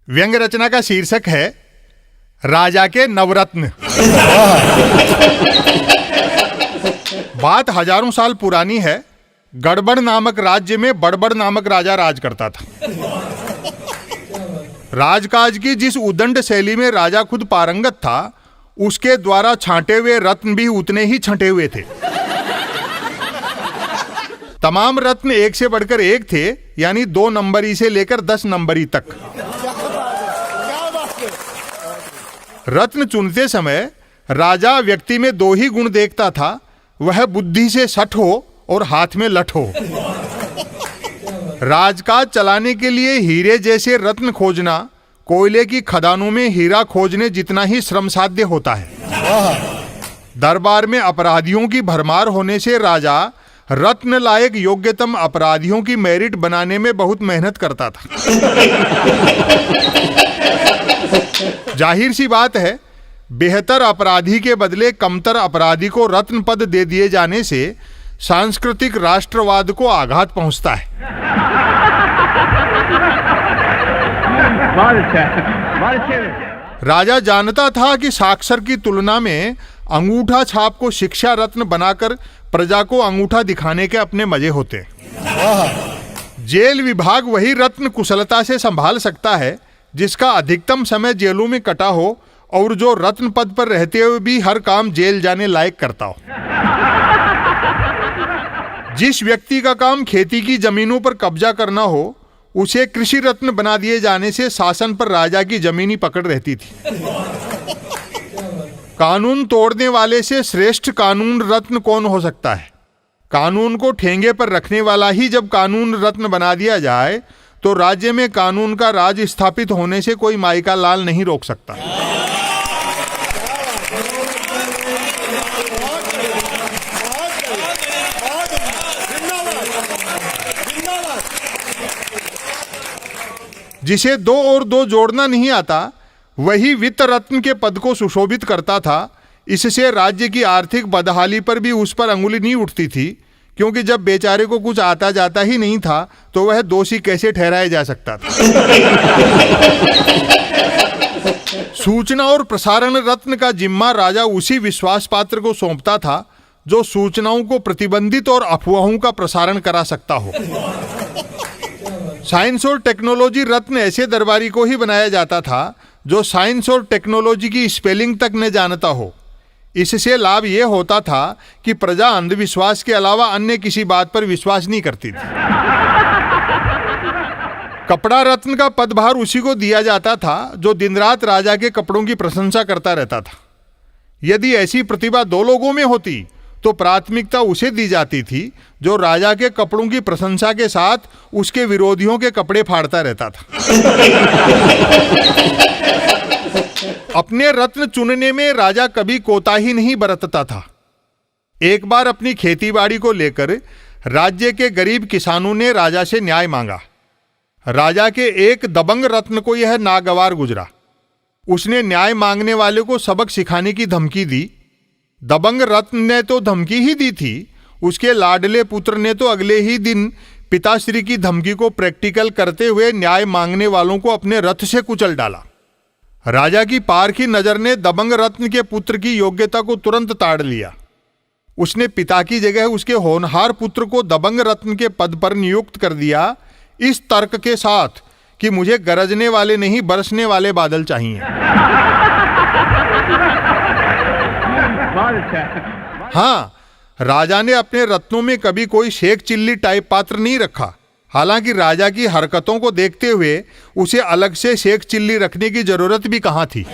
व्यंग रचना का शीर्षक है राजा के नवरत्न। बात हजारों साल पुरानी है। गड़बड़ नामक राज्य में बड़बड़ नामक राजा राज करता था। राजकाज की जिस उदंड शैली में राजा खुद पारंगत था, उसके द्वारा छांटे हुए रत्न भी उतने ही छंटे हुए थे। तमाम रत्न एक से बढ़कर एक थे, यानी 2 नंबरी से लेकर 10 नंबरी तक। रत्न चुनते समय राजा व्यक्ति में 2 ही गुण देखता था, वह बुद्धि से सठ हो और हाथ में लठ हो। राजकाज चलाने के लिए हीरे जैसे रत्न खोजना कोयले की खदानों में हीरा खोजने जितना ही श्रमसाध्य होता है। दरबार में अपराधियों की भरमार होने से राजा रत्न लायक योग्यतम अपराधियों की मेरिट बनाने में बहुत मेहनत करता था। जाहिर सी बात है, बेहतर अपराधी के बदले कमतर अपराधी को रत्न पद दे दिए जाने से सांस्कृतिक राष्ट्रवाद को आघात पहुंचता है। राजा जानता था कि साक्षर की तुलना में अंगूठा छाप को शिक्षा रत्न बनाकर प्रजा को अंगूठा दिखाने के अपने मजे होते। जेल विभाग वही रत्न कुशलता से संभाल सकता है जिसका अधिकतम समय जेलों में कटा हो और जो रत्न पद पर रहते हुए भी हर काम जेल जाने लायक करता हो। जिस व्यक्ति का काम खेती की जमीनों पर कब्जा करना हो, उसे कृषि रत्न बना दिए जाने से शासन पर राजा की जमीनी पकड़ रहती थी। कानून तोड़ने वाले से श्रेष्ठ कानून रत्न कौन हो सकता है? कानून को ठेंगे पर रखने वाला ही जब कानून रत्न बना दिया जाए, तो राज्य में कानून का राज स्थापित होने से कोई माई का लाल नहीं रोक सकता। जिसे 2 और 2 जोड़ना नहीं आता, वही वित्त रत्न के पद को सुशोभित करता था। इससे राज्य की आर्थिक बदहाली पर भी उस पर अंगुली नहीं उठती थी, क्योंकि जब बेचारे को कुछ आता जाता ही नहीं था तो वह दोषी कैसे ठहराया जा सकता था। सूचना और प्रसारण रत्न का जिम्मा राजा उसी विश्वास पात्र को सौंपता था जो सूचनाओं को प्रतिबंधित और अफवाहों का प्रसारण करा सकता हो। साइंस और टेक्नोलॉजी रत्न ऐसे दरबारी को ही बनाया जाता था जो साइंस और टेक्नोलॉजी की स्पेलिंग तक न जानता हो। इससे लाभ यह होता था कि प्रजा अंधविश्वास के अलावा अन्य किसी बात पर विश्वास नहीं करती थी। कपड़ा रत्न का पदभार उसी को दिया जाता था जो दिन रात राजा के कपड़ों की प्रशंसा करता रहता था। यदि ऐसी प्रतिभा 2 लोगों में होती तो प्राथमिकता उसे दी जाती थी जो राजा के कपड़ों की प्रशंसा के साथ उसके विरोधियों के कपड़े फाड़ता रहता था। अपने रत्न चुनने में राजा कभी कोताही नहीं बरतता था। एक बार अपनी खेतीबाड़ी को लेकर राज्य के गरीब किसानों ने राजा से न्याय मांगा। राजा के एक दबंग रत्न को यह नागवार गुजरा। उसने न्याय मांगने वाले को सबक सिखाने की धमकी दी। दबंग रत्न ने तो धमकी ही दी थी, उसके लाडले पुत्र ने तो अगले ही दिन पिताश्री की धमकी को प्रैक्टिकल करते हुए न्याय मांगने वालों को अपने रथ से कुचल डाला। राजा की पारखी नजर ने दबंग रत्न के पुत्र की योग्यता को तुरंत ताड़ लिया। उसने पिता की जगह उसके होनहार पुत्र को दबंग रत्न के पद पर नियुक्त कर दिया, इस तर्क के साथ कि मुझे गरजने वाले नहीं बरसने वाले बादल चाहिए। हाँ, राजा ने अपने रत्नों में कभी कोई शेख चिल्ली टाइप पात्र नहीं रखा। हालांकि राजा की हरकतों को देखते हुए उसे अलग से शेख चिल्ली रखने की जरूरत भी कहाँ थी।